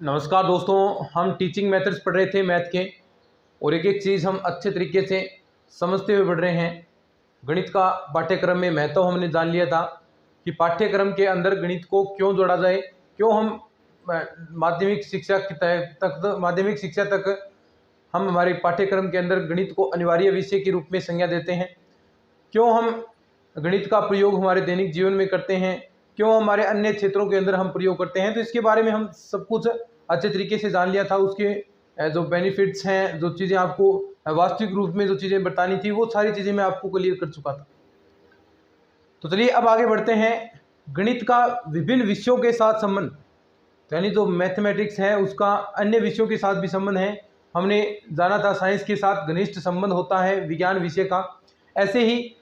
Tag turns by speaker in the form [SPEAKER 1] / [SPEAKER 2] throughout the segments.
[SPEAKER 1] नमस्कार दोस्तों, हम टीचिंग मेथड्स पढ़ रहे थे मैथ के, और एक एक चीज़ हम अच्छे तरीके से समझते हुए पढ़ रहे हैं। गणित का पाठ्यक्रम में महत्व हमने जान लिया था कि पाठ्यक्रम के अंदर गणित को क्यों जोड़ा जाए, क्यों हम माध्यमिक शिक्षा तक हम हमारे पाठ्यक्रम के अंदर गणित को अनिवार्य विषय के रूप में संज्ञा देते हैं, क्यों हम गणित का प्रयोग हमारे दैनिक जीवन में करते हैं, क्यों हमारे अन्य क्षेत्रों के अंदर हम प्रयोग करते हैं। तो इसके बारे में हम सब कुछ अच्छे तरीके से जान लिया था। उसके जो बेनिफिट्स हैं, जो चीज़ें आपको वास्तविक रूप में जो चीज़ें बतानी थी, वो सारी चीज़ें मैं आपको क्लियर कर चुका था। तो चलिए अब आगे बढ़ते हैं। गणित का विभिन्न विषयों के साथ संबंध, तो यानी जो मैथमेटिक्स है उसका अन्य विषयों के साथ भी संबंध है। हमने जाना था साइंस के साथ घनिष्ठ संबंध होता है विज्ञान विषय का। ऐसे ही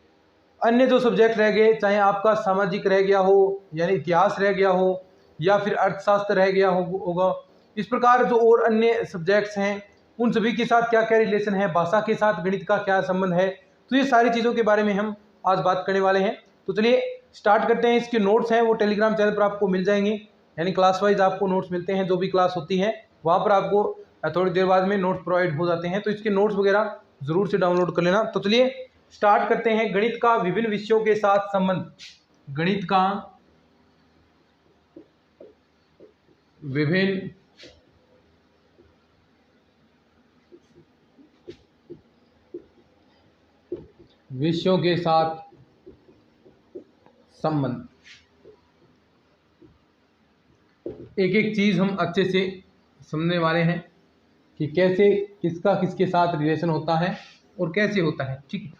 [SPEAKER 1] अन्य जो सब्जेक्ट रह गए, चाहे आपका सामाजिक रह गया हो, यानी इतिहास रह गया हो, या फिर अर्थशास्त्र रह गया होगा, इस प्रकार जो और अन्य सब्जेक्ट्स हैं उन सभी के साथ क्या क्या रिलेशन है, भाषा के साथ गणित का क्या संबंध है, तो ये सारी चीज़ों के बारे में हम आज बात करने वाले हैं। तो चलिए स्टार्ट करते हैं। इसके नोट्स हैं वो टेलीग्राम चैनल पर आपको मिल जाएंगे, यानी क्लास वाइज आपको नोट्स मिलते हैं। जो भी क्लास होती है वहाँ पर आपको थोड़ी देर बाद में नोट्स प्रोवाइड हो जाते हैं, तो इसके नोट्स वगैरह ज़रूर से डाउनलोड कर लेना। तो चलिए स्टार्ट करते हैं। गणित का विभिन्न विषयों के साथ संबंध। गणित का विभिन्न विषयों के साथ संबंध। एक एक चीज हम अच्छे से समझने वाले हैं कि कैसे किसका किसके साथ रिलेशन होता है और कैसे होता है। ठीक है,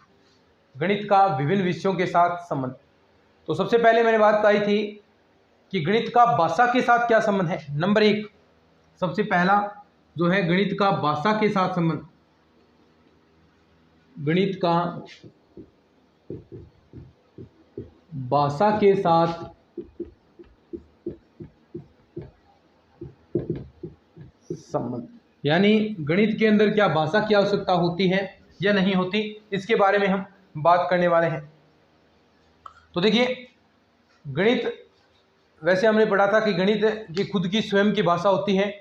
[SPEAKER 1] गणित का विभिन्न विषयों के साथ संबंध। तो सबसे पहले मैंने बात कही थी कि गणित का भाषा के साथ क्या संबंध है। नंबर एक, सबसे पहला जो है गणित का भाषा के साथ संबंध। गणित का भाषा के साथ संबंध, यानी गणित के अंदर क्या भाषा की आवश्यकता होती है या नहीं होती, इसके बारे में हम बात करने वाले हैं। तो देखिए, गणित वैसे हमने पढ़ा था कि गणित की खुद की स्वयं की भाषा होती है,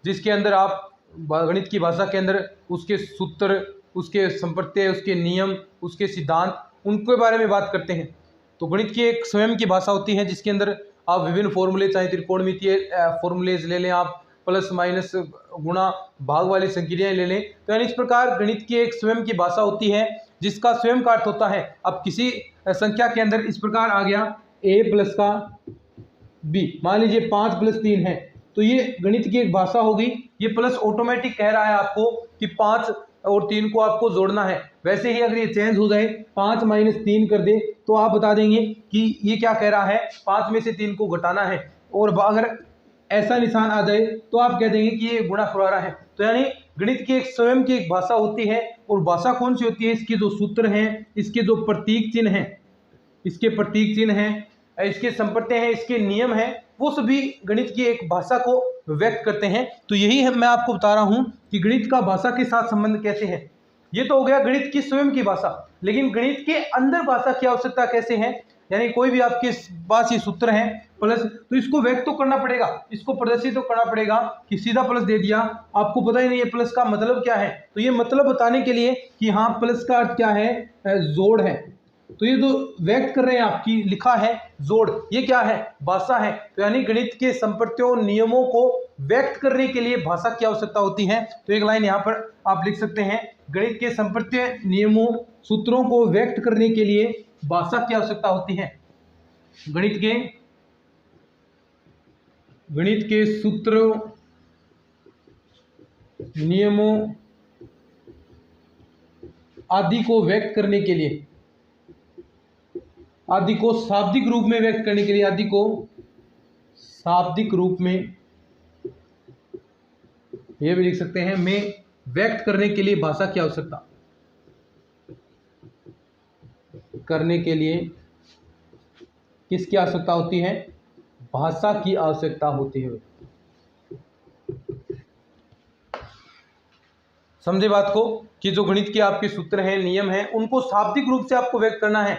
[SPEAKER 1] जिसके अंदर आप गणित की भाषा के अंदर उसके सूत्र, उसके संप्रत्यय, उसके नियम, उसके सिद्धांत, उनके बारे में बात करते हैं। तो गणित की एक स्वयं की भाषा होती है जिसके अंदर आप विभिन्न फॉर्मूले, चाहे त्रिकोणमितीय फॉर्मूलेज ले लें, आप प्लस माइनस गुणा भाग वाली संक्रियाएं ले लें। तो यानी इस प्रकार गणित की एक स्वयं की भाषा होती है जिसका स्वयं का अर्थ होता है। अब किसी संख्या के अंदर इस प्रकार आ गया a प्लस का b, मान लीजिए 5 प्लस 3 है, तो ये गणित की एक भाषा होगी। ये प्लस ऑटोमेटिक कह रहा है आपको कि 5 और 3 को आपको जोड़ना है। वैसे ही अगर ये चेंज हो जाए, 5 माइनस 3 कर दे, तो आप बता देंगे कि ये क्या कह रहा है, 5 में से 3 को घटाना है। और अगर ऐसा निशान आ जाए तो आप कह देंगे कि ये गुणा करवा रहा है। तो यानी गणित की एक स्वयं की एक भाषा होती है। और भाषा कौन सी होती है? इसके जो सूत्र हैं, इसके जो प्रतीक चिन्ह हैं, इसके प्रतीक चिन्ह हैं, इसके संप्रत्यय हैं, इसके नियम हैं, वो सभी गणित की एक भाषा को व्यक्त करते हैं। तो यही मैं आपको बता रहा हूँ कि गणित का भाषा के साथ संबंध कैसे है। ये तो हो गया गणित की स्वयं की भाषा, लेकिन गणित के अंदर भाषा की आवश्यकता कैसे है, यानी कोई भी आपके पास ये सूत्र है प्लस, तो इसको व्यक्त तो करना पड़ेगा, इसको प्रदर्शित तो करना पड़ेगा। कि सीधा प्लस दे दिया, आपको पता ही नहीं है प्लस का मतलब क्या है, तो ये मतलब बताने के लिए कि हाँ प्लस का अर्थ क्या है, जोड़ है। तो ये जो व्यक्त कर रहे हैं आपकी लिखा है जोड़, ये क्या है, भाषा है। तो यानी गणित के संप्रत्यों, नियमों को व्यक्त करने के लिए भाषा की आवश्यकता होती है। तो एक लाइन यहाँ पर आप लिख सकते हैं, गणित के संप्रत्य, नियमों, सूत्रों को व्यक्त करने के लिए भाषा की आवश्यकता होती है। गणित के सूत्रों, नियमों आदि को व्यक्त करने के लिए, आदि को शाब्दिक रूप में व्यक्त करने के लिए, आदि को शाब्दिक रूप में, ये भी लिख सकते हैं, में व्यक्त करने के लिए भाषा की आवश्यकता, करने के लिए किसकी आवश्यकता होती है, भाषा की आवश्यकता होती है। समझे बात को कि जो गणित के आपके सूत्र हैं, नियम हैं, उनको शाब्दिक रूप से आपको व्यक्त करना है।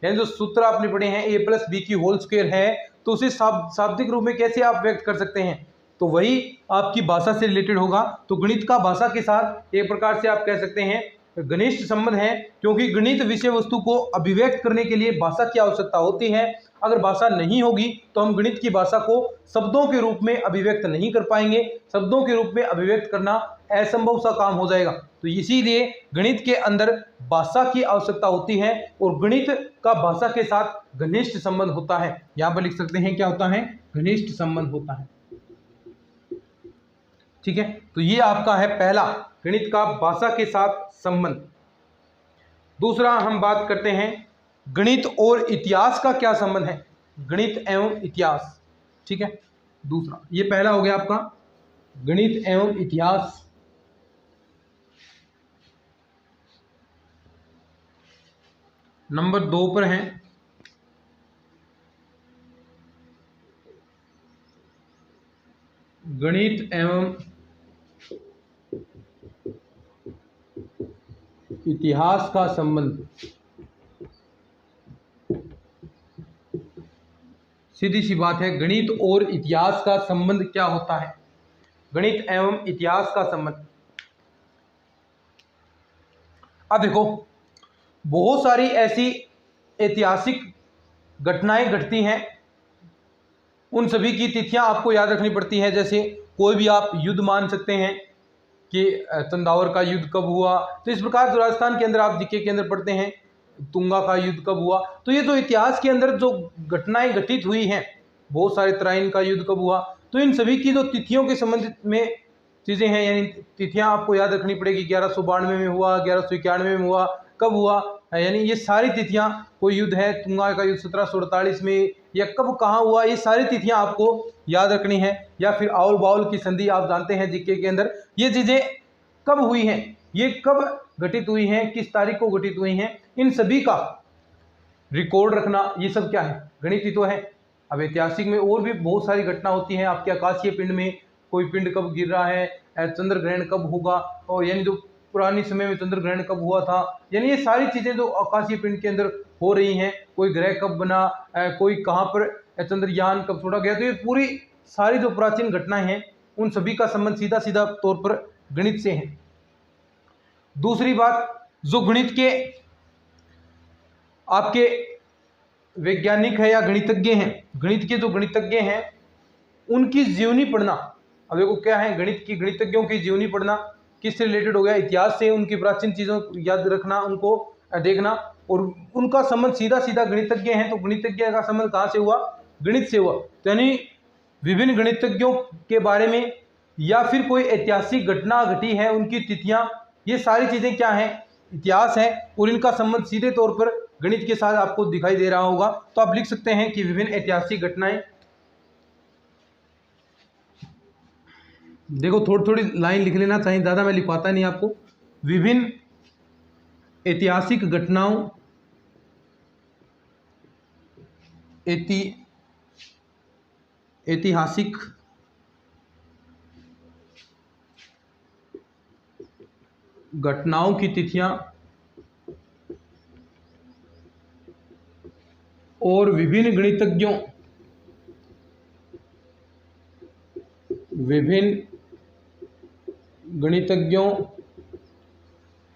[SPEAKER 1] यानी जो सूत्र आपने पढ़े हैं a प्लस बी की होल स्क्वायर है, तो उसे शाब्दिक रूप में कैसे आप व्यक्त कर सकते हैं, तो वही आपकी भाषा से रिलेटेड होगा। तो गणित का भाषा के साथ एक प्रकार से आप कह सकते हैं घनिष्ठ संबंध है, क्योंकि गणित विषय वस्तु को अभिव्यक्त करने के लिए भाषा की आवश्यकता होती है। अगर भाषा नहीं होगी तो हम गणित की भाषा को शब्दों के रूप में अभिव्यक्त नहीं कर पाएंगे, शब्दों के रूप में अभिव्यक्त करना असंभव सा काम हो जाएगा। तो इसीलिए गणित के अंदर भाषा की आवश्यकता होती है और गणित का भाषा के साथ घनिष्ठ संबंध होता है। यहाँ पर लिख सकते हैं क्या होता है, घनिष्ठ संबंध होता है। ठीक है, तो ये आपका है पहला, गणित का भाषा के साथ संबंध। दूसरा हम बात करते हैं गणित और इतिहास का क्या संबंध है, गणित एवं इतिहास। ठीक है, दूसरा, ये पहला हो गया आपका गणित एवं इतिहास। नंबर 2 पर है गणित एवं इतिहास का संबंध। सीधी सी बात है, गणित और इतिहास का संबंध क्या होता है, गणित एवं इतिहास का संबंध। अब देखो, बहुत सारी ऐसी ऐतिहासिक घटनाएं घटती हैं, उन सभी की तिथियां आपको याद रखनी पड़ती है। जैसे कोई भी आप युद्ध मान सकते हैं कि चंदावर का युद्ध कब हुआ, तो इस प्रकार जो राजस्थान के अंदर आप जीके के अंदर पढ़ते हैं तुंगा का युद्ध कब हुआ। तो ये जो इतिहास के अंदर जो घटनाएं घटित हुई हैं, बहुत सारे तराइन का युद्ध कब हुआ, तो इन सभी की जो तिथियों के संबंधित में चीज़ें हैं, यानी तिथियां आपको याद रखनी पड़ेगी। 1192 में हुआ, 1191 में हुआ, कब हुआ, यानी ये सारी तिथियां, कोई युद्ध है तुंगा का युद्ध 1748 में, या कब कहाँ हुआ, ये सारी तिथियां आपको याद रखनी है। या फिर आउल बाउल की संधि आप जानते हैं जीके के अंदर, ये चीज़ें कब हुई हैं, ये कब घटित हुई हैं, किस तारीख को घटित हुई हैं, इन सभी का रिकॉर्ड रखना, ये सब क्या है, गणित ही तो है। अब ऐतिहासिक में और भी बहुत सारी घटना होती हैं। आपके आकाशीय पिंड में कोई पिंड कब गिर रहा है, चंद्र ग्रहण कब होगा, और यानी जो पुरानी समय में चंद्र ग्रहण कब हुआ था, यानी ये सारी चीज़ें जो आकाशीय पिंड के अंदर हो रही हैं, कोई ग्रह कब बना, कोई कहाँ पर चंद्रयान कब छोड़ा गया, तो ये पूरी सारी जो प्राचीन घटनाएं हैं, उन सभी का संबंध सीधा सीधा तौर पर गणित से है। दूसरी बात, जो गणित के आपके वैज्ञानिक है या गणितज्ञ हैं, गणित के जो गणितज्ञ हैं उनकी जीवनी पढ़ना। अब देखो क्या है, गणित की गणितज्ञों की जीवनी पढ़ना किससे रिलेटेड हो गया, इतिहास से, उनकी प्राचीन चीज़ों याद रखना, उनको देखना, और उनका संबंध सीधा सीधा गणितज्ञ हैं। तो गणितज्ञ का संबंध कहाँ से हुआ, गणित से हुआ। तो यानी विभिन्न गणितज्ञों के बारे में या फिर कोई ऐतिहासिक घटना घटी है, उनकी तिथियां, ये सारी चीज़ें क्या हैं, इतिहास है, और इनका संबंध सीधे तौर पर गणित के साथ आपको दिखाई दे रहा होगा। तो आप लिख सकते हैं कि विभिन्न ऐतिहासिक घटनाएं, देखो थोड़ी थोड़ी लाइन लिख लेना चाहिए, ज़्यादा मैं लिखवाता नहीं आपको। विभिन्न ऐतिहासिक घटनाओं, ऐतिहासिक घटनाओं की तिथियां और विभिन्न गणितज्ञों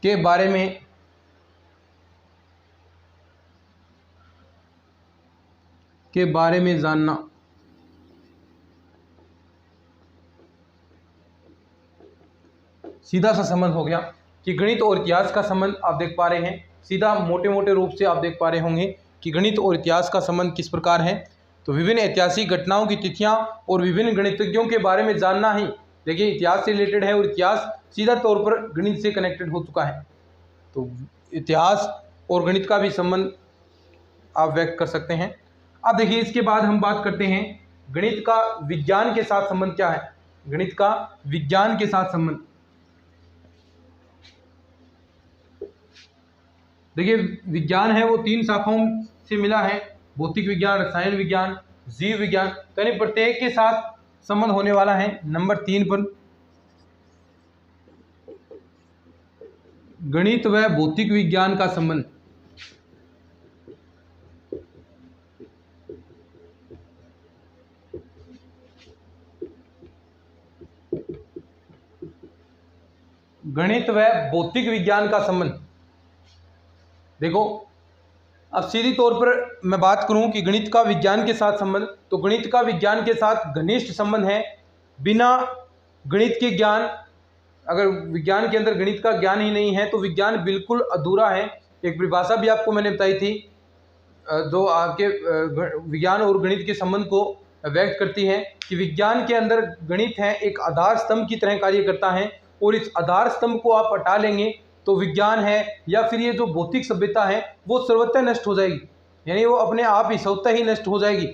[SPEAKER 1] के बारे में जानना। सीधा सा संबंध हो गया कि गणित और इतिहास का संबंध आप देख पा रहे हैं, सीधा मोटे मोटे रूप से आप देख पा रहे होंगे कि गणित और इतिहास का संबंध किस प्रकार है। तो विभिन्न ऐतिहासिक घटनाओं की तिथियां और विभिन्न गणितज्ञों के बारे में जानना ही, देखिए इतिहास से रिलेटेड है, और इतिहास सीधा तौर पर गणित से कनेक्टेड हो चुका है। तो इतिहास और गणित का भी संबंध आप व्यक्त कर सकते हैं। अब देखिए, इसके बाद हम बात करते हैं गणित का विज्ञान के साथ संबंध क्या है, गणित का विज्ञान के साथ संबंध। देखिए, विज्ञान है वो 3 शाखाओं से मिला है, भौतिक विज्ञान, रसायन विज्ञान, जीव विज्ञान। तो यानी प्रत्येक के साथ संबंध होने वाला है। नंबर 3 पर गणित व भौतिक विज्ञान का संबंध। गणित व भौतिक विज्ञान का संबंध। देखो, अब सीधी तौर पर मैं बात करूं कि गणित का विज्ञान के साथ संबंध, तो गणित का विज्ञान के साथ घनिष्ठ संबंध है। बिना गणित के ज्ञान, अगर विज्ञान के अंदर गणित का ज्ञान ही नहीं है तो विज्ञान बिल्कुल अधूरा है। एक परिभाषा भी आपको मैंने बताई थी जो आपके विज्ञान और गणित के संबंध को व्यक्त करती है कि विज्ञान के अंदर गणित है एक आधार स्तंभ की तरह कार्य करता है, और इस आधार स्तंभ को आप हटा लेंगे तो विज्ञान है या फिर ये जो भौतिक सभ्यता है वो सर्वथा नष्ट हो जाएगी, यानी वो अपने आप ही स्वतः ही नष्ट हो जाएगी।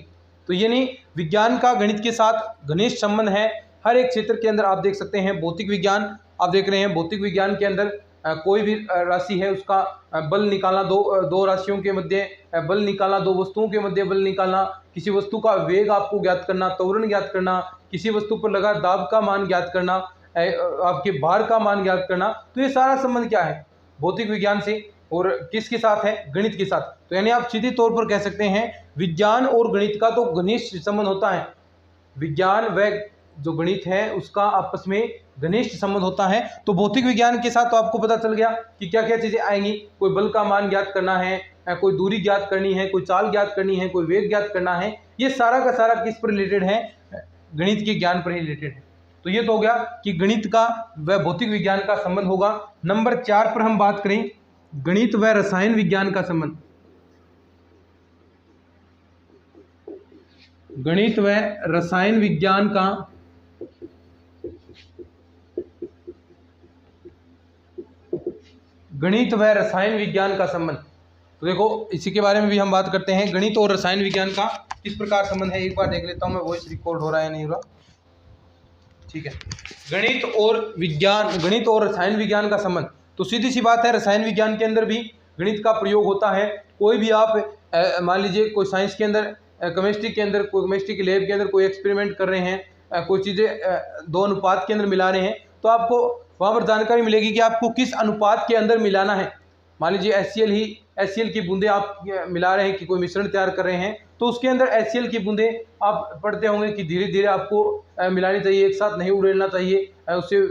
[SPEAKER 1] तो यानी विज्ञान का गणित के साथ घनिष्ठ संबंध है। हर एक क्षेत्र के अंदर आप देख सकते हैं, भौतिक विज्ञान आप देख रहे हैं, भौतिक विज्ञान के अंदर कोई भी राशि है उसका बल निकालना, दो राशियों के मध्य बल निकालना, दो वस्तुओं के मध्य बल निकालना, किसी वस्तु का वेग आपको ज्ञात करना, त्वरण ज्ञात करना, किसी वस्तु पर लगा दाब का मान ज्ञात करना, आपके भार का मान ज्ञात करना, तो ये सारा संबंध क्या है? भौतिक विज्ञान से, और किसके साथ है? गणित के साथ। तो यानी आप सीधे तौर पर कह सकते हैं विज्ञान और गणित का तो घनिष्ठ संबंध होता है। विज्ञान व जो गणित है उसका आपस में घनिष्ठ संबंध होता है। तो भौतिक विज्ञान के साथ तो आपको पता चल गया कि क्या क्या चीजें आएंगी। कोई बल का मान ज्ञात करना है, कोई दूरी ज्ञात करनी है, कोई चाल ज्ञात करनी है, कोई वेग ज्ञात करना है। ये सारा का सारा किस पर रिलेटेड है? गणित के ज्ञान पर ही रिलेटेड है। तो ये तो हो गया कि गणित का व भौतिक विज्ञान का संबंध होगा। नंबर 4 पर हम बात करें गणित व रसायन विज्ञान का संबंध। गणित व रसायन विज्ञान का गणित व रसायन विज्ञान का संबंध। तो देखो, इसी के बारे में भी हम बात करते हैं। गणित और रसायन विज्ञान का किस प्रकार संबंध है, एक बार देख लेता हूं मैं, वॉइस रिकॉर्ड हो रहा है नहीं हो रहा, ठीक है। गणित और रसायन विज्ञान का संबंध, तो सीधी सी बात है, रसायन विज्ञान के अंदर भी गणित का प्रयोग होता है। कोई भी आप मान लीजिए कोई साइंस के अंदर, केमिस्ट्री के अंदर, कोई केमिस्ट्री के लैब के अंदर कोई एक्सपेरिमेंट कर रहे हैं, कोई चीज़ें दो अनुपात के अंदर मिला रहे हैं, तो आपको वहाँ पर जानकारी मिलेगी कि आपको किस अनुपात के अंदर मिलाना है। मान लीजिए HCl की बूंदे आप मिला रहे हैं कि कोई मिश्रण तैयार कर रहे हैं, तो उसके अंदर HCl की बूंदे आप पढ़ते होंगे कि धीरे धीरे आपको मिलानी चाहिए, एक साथ नहीं उड़ेलना चाहिए, उससे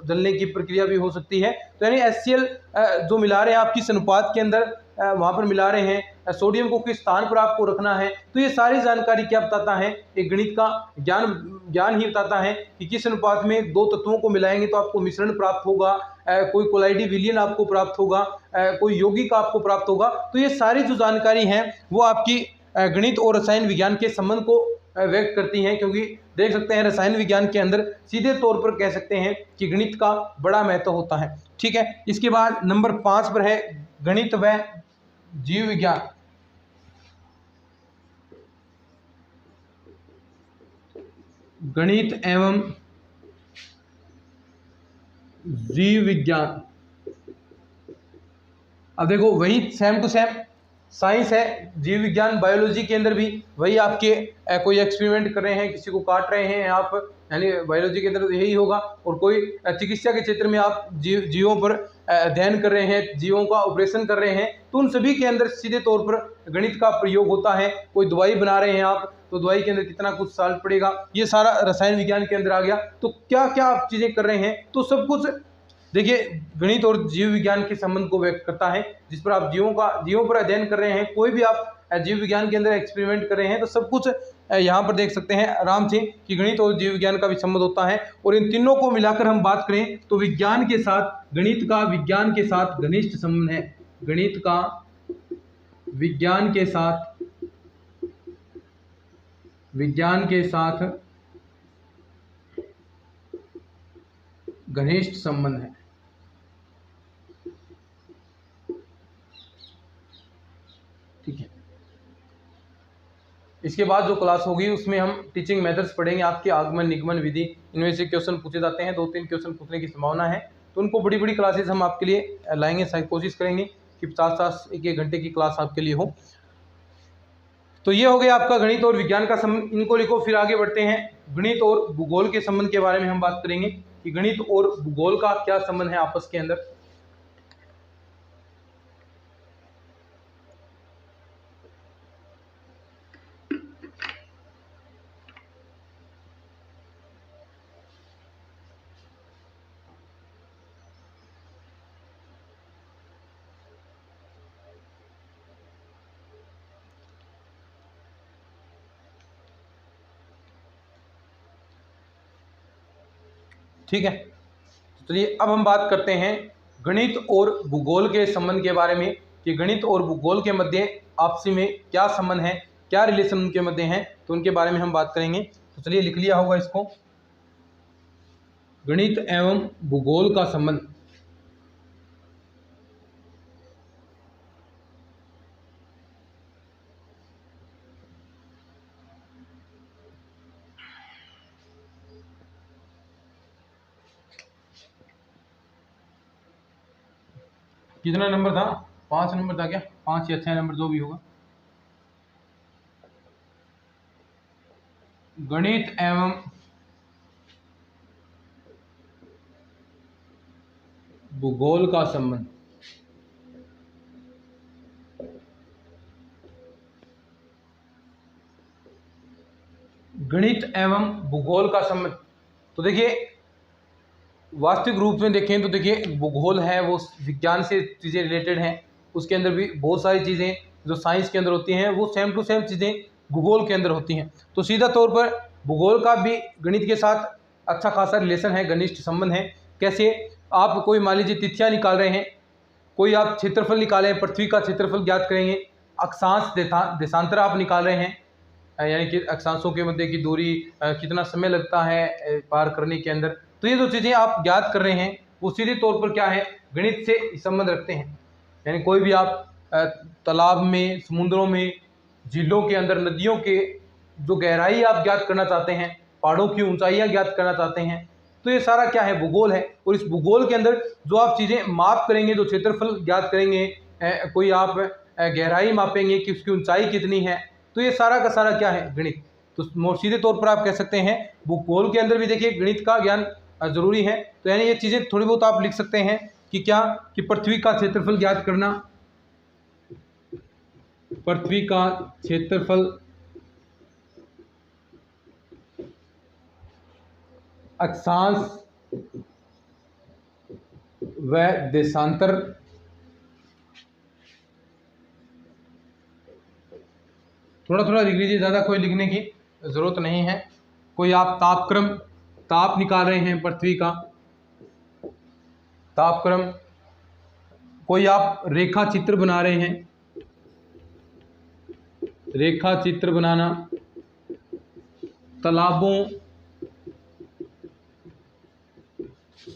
[SPEAKER 1] जलने की प्रक्रिया भी हो सकती है। तो यानी HCl जो मिला रहे हैं आप किस अनुपात के अंदर वहाँ पर मिला रहे हैं, सोडियम को किस स्थान पर आपको रखना है, तो ये सारी जानकारी क्या बताता है? एक गणित का ज्ञान ही बताता है कि किस अनुपात में दो तत्वों को मिलाएंगे तो आपको मिश्रण प्राप्त होगा, कोई कोलाइडी विलयन आपको प्राप्त होगा, कोई यौगिक आपको प्राप्त होगा। तो ये सारी जो जानकारी है वो आपकी गणित और रसायन विज्ञान के संबंध को व्यक्त करती हैं, क्योंकि देख सकते हैं रसायन विज्ञान के अंदर सीधे तौर पर कह सकते हैं कि गणित का बड़ा महत्व होता है। ठीक है, इसके बाद नंबर 5 पर है गणित व जीव विज्ञान। गणित एवं जीव विज्ञान, अब देखो वही सेम टू सेम साइंस है, जीव विज्ञान बायोलॉजी के अंदर भी वही आपके कोई एक्सपेरिमेंट कर रहे हैं, किसी को काट रहे हैं आप, यानी बायोलॉजी के अंदर तो यही होगा। और कोई चिकित्सा के क्षेत्र में आप जीवों पर अध्ययन कर रहे हैं, जीवों का ऑपरेशन कर रहे हैं, तो उन सभी के अंदर सीधे तौर पर गणित का प्रयोग होता है। कोई दवाई बना रहे हैं आप, तो दवाई के अंदर कितना कुछ साल्ट पड़ेगा, ये सारा रसायन विज्ञान के अंदर आ गया। तो क्या क्या आप चीज़ें कर रहे हैं, तो सब कुछ देखिए गणित और जीव विज्ञान के संबंध को व्यक्त करता है। जिस पर आप जीवों पर अध्ययन कर रहे हैं, कोई भी आप जीव विज्ञान के अंदर एक्सपेरिमेंट कर रहे हैं, तो सब कुछ यहाँ पर देख सकते हैं आराम से कि गणित और जीव विज्ञान का भी संबंध होता है। और इन तीनों को मिलाकर हम बात करें तो विज्ञान के साथ गणित का विज्ञान के साथ घनिष्ठ संबंध है। गणित का विज्ञान के साथ घनिष्ठ संबंध है। ठीक है, इसके बाद जो क्लास होगी उसमें हम टीचिंग मेथड्स पढ़ेंगे। आपके आगमन निगमन विधि, इनमें से क्वेश्चन पूछे जाते हैं, 2-3 क्वेश्चन पूछने की संभावना है, तो उनको बड़ी बड़ी क्लासेस हम आपके लिए लाएंगे। शायद कोशिश करेंगे कि 50 एक घंटे की क्लास आपके लिए हो। तो ये हो गया आपका गणित और विज्ञान का संबंध, इनको लिखो। फिर आगे बढ़ते हैं, गणित और भूगोल के संबंध के बारे में हम बात करेंगे कि गणित और भूगोल का क्या संबंध है आपस के अंदर। ठीक है। तो चलिए अब हम बात करते हैं गणित और भूगोल के संबंध के बारे में, कि गणित और भूगोल के मध्य आपसी में क्या संबंध है, क्या रिलेशन उनके मध्य हैं, तो उनके बारे में हम बात करेंगे। तो चलिए लिख लिया होगा इसको, गणित एवं भूगोल का संबंध। कितना नंबर था? 5 नंबर था क्या? 5 या 6 नंबर, जो भी होगा। गणित एवं भूगोल का संबंध। गणित एवं भूगोल का संबंध। तो देखिए वास्तविक रूप में देखें तो देखिए भूगोल है वो विज्ञान से चीज़ें रिलेटेड हैं, उसके अंदर भी बहुत सारी चीज़ें जो साइंस के अंदर होती हैं वो सेम टू सेम चीज़ें भूगोल के अंदर होती हैं। तो सीधा तौर पर भूगोल का भी गणित के साथ अच्छा खासा रिलेशन है, घनिष्ठ संबंध है। कैसे? आप कोई मान लीजिए तिथियाँ निकाल रहे हैं, कोई आप क्षेत्रफल निकालें, पृथ्वी का क्षेत्रफल ज्ञात करेंगे, अक्षांश देशांतर आप निकाल रहे हैं, यानी कि अक्षांशों के मध्य की दूरी, कितना समय लगता है पार करने के अंदर, तो ये जो चीज़ें आप ज्ञात कर रहे हैं वो सीधे तौर पर क्या है, गणित से संबंध रखते हैं। यानी कोई भी आप तालाब में, समुद्रों में, झीलों के अंदर, नदियों के जो गहराई आप ज्ञात करना चाहते हैं, पहाड़ों की ऊंचाइयां ज्ञात करना चाहते हैं, तो ये सारा क्या है, भूगोल है। और इस भूगोल के अंदर जो आप चीज़ें माप करेंगे, जो क्षेत्रफल ज्ञात करेंगे, कोई आप गहराई मापेंगे कि उसकी ऊंचाई कितनी है, तो ये सारा का सारा क्या है, गणित। तो सीधे तौर पर आप कह सकते हैं भूगोल के अंदर भी देखिए गणित का ज्ञान जरूरी है। तो यानी ये चीज़ें थोड़ी बहुत आप लिख सकते हैं कि क्या, कि पृथ्वी का क्षेत्रफल ज्ञात करना, पृथ्वी का क्षेत्रफल, अक्षांश व देशांतर, थोड़ा थोड़ा लिख लीजिए, ज़्यादा कोई लिखने की ज़रूरत नहीं है। कोई आप तापक्रम, ताप निकाल रहे हैं पृथ्वी का तापक्रम, कोई आप रेखा चित्र बना रहे हैं, रेखा चित्र बनाना, तालाबों,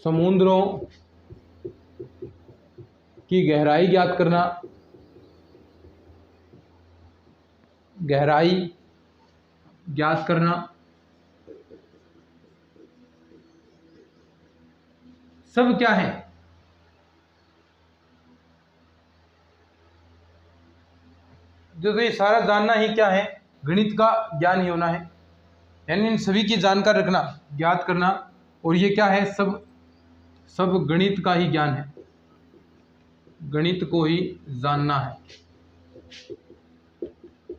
[SPEAKER 1] समुद्रों की गहराई ज्ञात करना, गहराई ज्ञात करना, सब क्या है, जो ये सारा जानना ही क्या है, गणित का ज्ञान ही होना है। यानी इन सभी की जानकार रखना, ज्ञात करना, और ये क्या है, सब सब गणित का ही ज्ञान है, गणित को ही जानना है।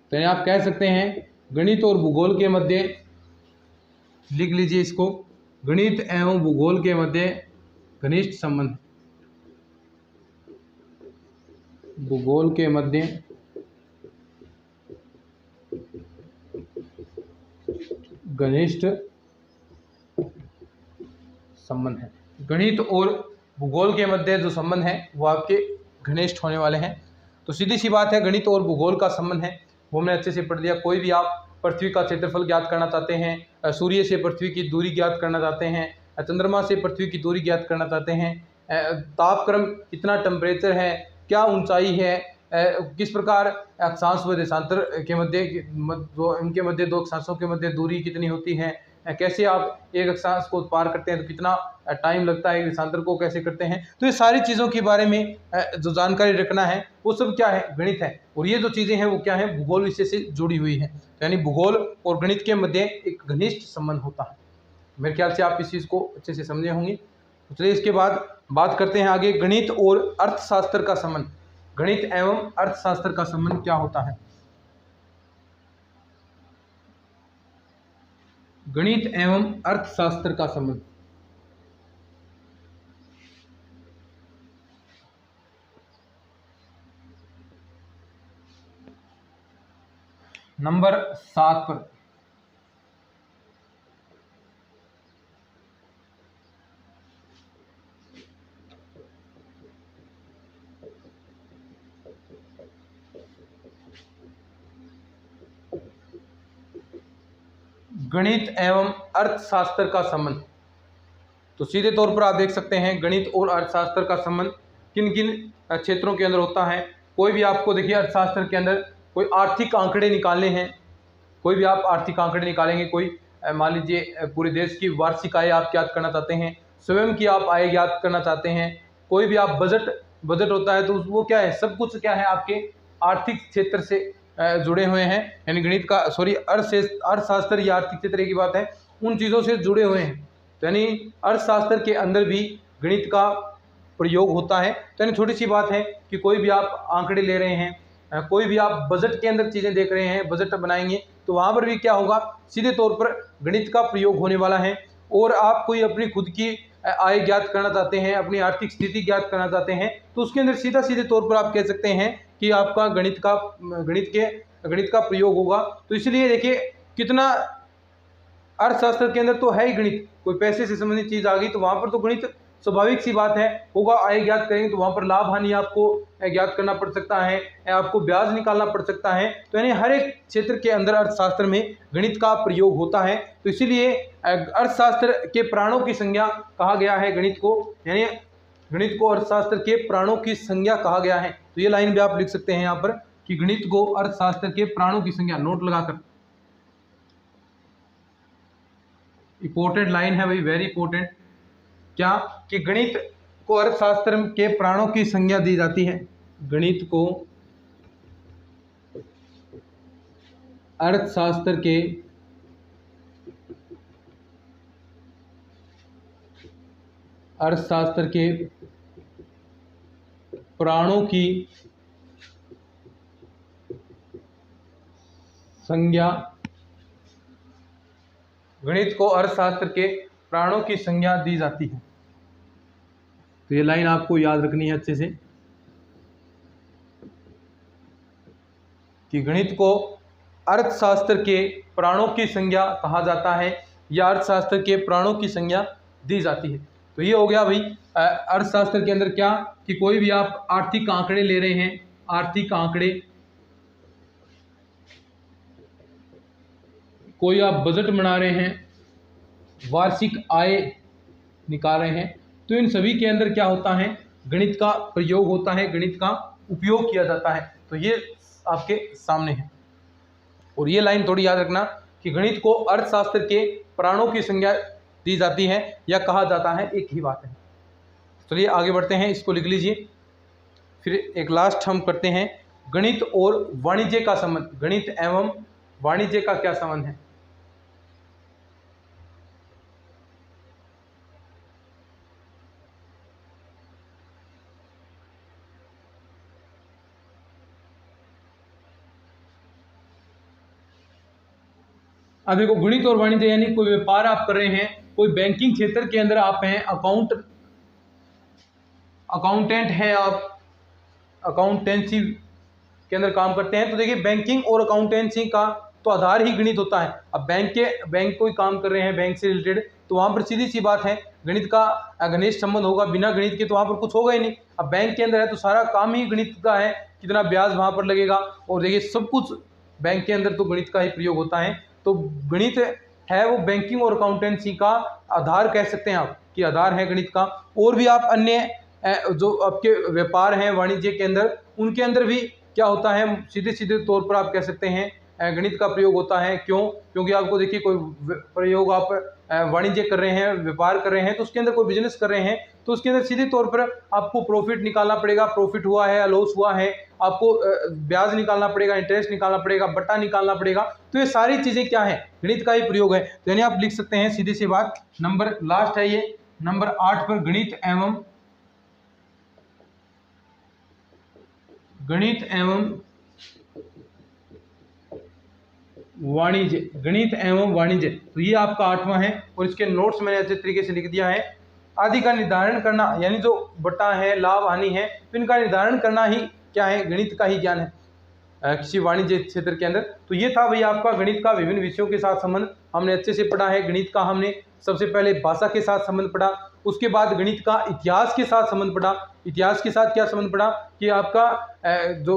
[SPEAKER 1] तो आप कह सकते हैं गणित और भूगोल के मध्य, लिख लीजिए इसको, गणित एवं भूगोल के मध्य घनिष्ठ संबंध, भूगोल के मध्य घनिष्ठ संबंध है। गणित और भूगोल के मध्य जो संबंध है वो आपके घनिष्ठ होने वाले हैं। तो सीधी सी बात है, गणित और भूगोल का संबंध है वो हमने अच्छे से पढ़ लिया। कोई भी आप पृथ्वी का क्षेत्रफल ज्ञात करना चाहते हैं, सूर्य से पृथ्वी की दूरी ज्ञात करना चाहते हैं, चंद्रमा से पृथ्वी की दूरी ज्ञात करना चाहते हैं, तापक्रम कितना, टेम्परेचर है, क्या ऊंचाई है, किस प्रकार अक्षांश व देशांतर के मध्य, जो इनके मध्य, दो अक्षांशों के मध्य दूरी कितनी होती है, कैसे आप एक अक्षांश को पार करते हैं तो कितना टाइम लगता है, देशांतर को कैसे करते हैं। तो ये सारी चीज़ों के बारे में जो जानकारी रखना है वो सब क्या है, गणित है। और ये जो चीज़ें हैं वो क्या है, भूगोल विषय से जुड़ी हुई है। यानी भूगोल और गणित के मध्य एक घनिष्ठ संबंध होता है। मेरे ख्याल से आप इस चीज़ को अच्छे से समझे होंगे। तो चलिए इसके बाद बात करते हैं आगे, गणित और अर्थशास्त्र का संबंध। गणित एवं अर्थशास्त्र का संबंध क्या होता है? गणित एवं अर्थशास्त्र का संबंध। नंबर 7 पर, गणित एवं अर्थशास्त्र का संबंध। तो सीधे तौर पर आप देख सकते हैं गणित और अर्थशास्त्र का संबंध किन किन क्षेत्रों के अंदर होता है। कोई भी आपको देखिए अर्थशास्त्र के अंदर कोई आर्थिक आंकड़े निकालने हैं, कोई भी आप आर्थिक आंकड़े निकालेंगे, कोई मान लीजिए पूरे देश की वार्षिक आय आप ज्ञात करना चाहते हैं, स्वयं की आप आय ज्ञात करना चाहते हैं, कोई भी आप बजट होता है तो वो क्या है, सब कुछ क्या है आपके आर्थिक क्षेत्र से जुड़े हुए हैं, यानी गणित का अर्थशास्त्र या आर्थिक क्षेत्र की बात है, उन चीज़ों से जुड़े हुए हैं। तो यानी अर्थशास्त्र के अंदर भी गणित का प्रयोग होता है। तो यानी छोटी सी बात है कि कोई भी आप आंकड़े ले रहे हैं, कोई भी आप बजट के अंदर चीज़ें देख रहे हैं, बजट बनाएंगे तो वहाँ पर भी क्या होगा, सीधे तौर पर गणित का प्रयोग होने वाला है। और आप कोई अपनी खुद की आय ज्ञात करना चाहते हैं, अपनी आर्थिक स्थिति ज्ञात करना चाहते हैं, तो उसके अंदर सीधे तौर पर आप कह सकते हैं कि आपका गणित का प्रयोग होगा। तो इसलिए देखिए कितना अर्थशास्त्र के अंदर तो है ही गणित, कोई पैसे से संबंधित चीज़ आ गई तो वहाँ पर तो गणित स्वाभाविक सी बात है होगा। आय ज्ञात करेंगे तो वहाँ पर लाभ हानि आपको ज्ञात करना पड़ सकता है, आपको ब्याज निकालना पड़ सकता है। तो यानी हर एक क्षेत्र के अंदर अर्थशास्त्र में गणित का प्रयोग होता है। तो इसीलिए अर्थशास्त्र के प्राणों की संज्ञा कहा गया है गणित को, यानी गणित को अर्थशास्त्र के प्राणों की संज्ञा कहा गया है। तो ये लाइन भी आप लिख सकते हैं यहाँ पर कि गणित को अर्थशास्त्र के प्राणों की संज्ञा, नोट लगाकर, इंपॉर्टेंट लाइन है भाई, वेरी इंपॉर्टेंट। क्या कि गणित को अर्थशास्त्र के प्राणों की संज्ञा दी जाती है। गणित को अर्थशास्त्र के प्राणों की संज्ञा, गणित को अर्थशास्त्र के प्राणों की संज्ञा दी जाती है। तो ये लाइन आपको याद रखनी है अच्छे से कि गणित को अर्थशास्त्र के प्राणों की संज्ञा कहा जाता है या अर्थशास्त्र के प्राणों की संज्ञा दी जाती है। तो ये हो गया भाई अर्थशास्त्र के अंदर क्या कि कोई भी आप आर्थिक आंकड़े ले रहे हैं, आर्थिक आंकड़े, कोई आप बजट बना रहे हैं, वार्षिक आय निकाल रहे हैं, तो इन सभी के अंदर क्या होता है, गणित का प्रयोग होता है, गणित का उपयोग किया जाता है। तो ये आपके सामने है। और ये लाइन थोड़ी याद रखना कि गणित को अर्थशास्त्र के प्राणों की संज्ञा दी जाती है या कहा जाता है, एक ही बात है। चलिए आगे बढ़ते हैं, इसको लिख लीजिए। फिर एक लास्ट हम करते हैं, गणित और वाणिज्य का संबंध। गणित एवं वाणिज्य का क्या संबंध है। अब देखो गणित और वाणिज्य यानी कोई व्यापार आप कर रहे हैं, कोई बैंकिंग क्षेत्र के अंदर आप हैं, अकाउंटेंट हैं, आप अकाउंटेंसी के अंदर काम करते हैं। तो देखिए बैंकिंग और अकाउंटेंसी का तो आधार ही गणित होता है। अब बैंक कोई काम कर रहे हैं बैंक से रिलेटेड, तो वहाँ पर सीधी सी बात है गणित का घनिष्ठ संबंध होगा, बिना गणित के तो वहाँ पर कुछ होगा ही नहीं। अब बैंक के अंदर है तो सारा काम ही गणित का है, कितना ब्याज वहाँ पर लगेगा, और देखिए सब कुछ बैंक के अंदर तो गणित का ही प्रयोग होता है। तो गणित है वो बैंकिंग और अकाउंटेंसी का आधार कह सकते हैं आप कि आधार है गणित का। और भी आप अन्य जो आपके व्यापार हैं वाणिज्य के अंदर, उनके अंदर भी क्या होता है, सीधे तौर पर आप कह सकते हैं गणित का प्रयोग होता है। क्यों? क्योंकि आपको देखिए कोई प्रयोग आप वाणिज्य कर रहे हैं, व्यापार कर रहे हैं, तो उसके अंदर कोई बिजनेस कर रहे हैं, तो उसके अंदर सीधे तौर पर आपको प्रॉफिट निकालना पड़ेगा, प्रॉफिट हुआ है या लॉस हुआ है, आपको ब्याज निकालना पड़ेगा, इंटरेस्ट निकालना पड़ेगा, बट्टा निकालना पड़ेगा। तो ये सारी चीज़ें क्या है, गणित का ही प्रयोग है। तो यानी आप लिख सकते हैं सीधी सी बात, नंबर लास्ट है ये नंबर 8 पर, गणित एवं वाणिज्य। गणित एवं वाणिज्य, तो ये आपका 8वां है और इसके नोट्स मैंने अच्छे तरीके से लिख दिया है। आदि का निर्धारण करना, यानी जो बट्टा है, लाभ हानि है, तो इनका निर्धारण करना ही क्या है, गणित का ही ज्ञान है किसी वाणिज्य क्षेत्र के अंदर। तो ये था भाई आपका गणित का विभिन्न विषयों के साथ संबंध। हमने अच्छे से पढ़ा है गणित का। हमने सबसे पहले भाषा के साथ संबंध पढ़ा, उसके बाद गणित का इतिहास के साथ संबंध पड़ा। इतिहास के साथ क्या संबंध पड़ा कि आपका जो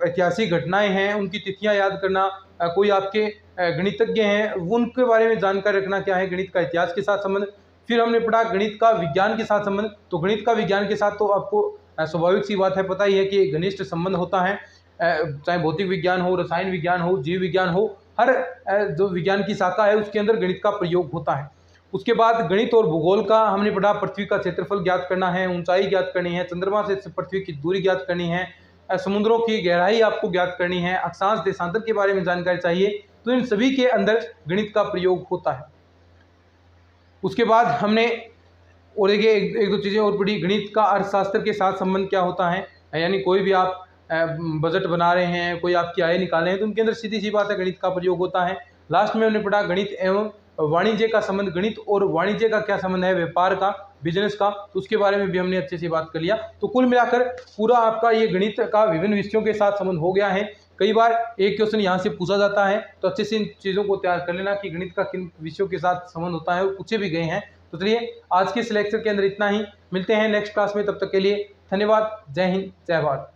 [SPEAKER 1] ऐतिहासिक घटनाएं हैं उनकी तिथियां याद करना, कोई आपके गणितज्ञ हैं उनके बारे में जानकारी रखना, क्या है गणित का इतिहास के साथ संबंध। फिर हमने पढ़ा गणित का विज्ञान के साथ संबंध। तो गणित का विज्ञान के साथ तो आपको स्वाभाविक सी बात है, पता ही है कि घनिष्ठ संबंध होता है, चाहे भौतिक विज्ञान हो, रसायन विज्ञान हो, जीव विज्ञान हो, हर जो विज्ञान की शाखा है उसके अंदर गणित का प्रयोग होता है। उसके बाद गणित और भूगोल का हमने पढ़ा, पृथ्वी का क्षेत्रफल ज्ञात करना है, ऊंचाई ज्ञात करनी है, चंद्रमा से पृथ्वी की दूरी ज्ञात करनी है, समुद्रों की गहराई आपको ज्ञात करनी है, अक्षांश देशांतर के बारे में जानकारी चाहिए। तो इन सभी के अंदर गणित का प्रयोग होता है। उसके बाद हमने और एक दो चीज़ें और पढ़ी। गणित का अर्थशास्त्र के साथ संबंध क्या होता है, यानी कोई भी आप बजट बना रहे हैं, कोई आपकी आय निकाल रहे हैं, तो उनके अंदर सीधी सी बात है गणित का प्रयोग होता है। लास्ट में हमने पढ़ा गणित एवं वाणिज्य का संबंध। गणित और वाणिज्य का क्या संबंध है, व्यापार का, बिजनेस का, तो उसके बारे में भी हमने अच्छे से बात कर लिया। तो कुल मिलाकर पूरा आपका ये गणित का विभिन्न विषयों के साथ संबंध हो गया है। कई बार एक क्वेश्चन यहाँ से पूछा जाता है, तो अच्छे से इन चीज़ों को तैयार कर लेना कि गणित का किन विषयों के साथ संबंध होता है, और पूछे भी गए हैं। तो चलिए आज के इस लेक्चर के अंदर इतना ही, मिलते हैं नेक्स्ट क्लास में, तब तक के लिए धन्यवाद। जय हिंद, जय भारत।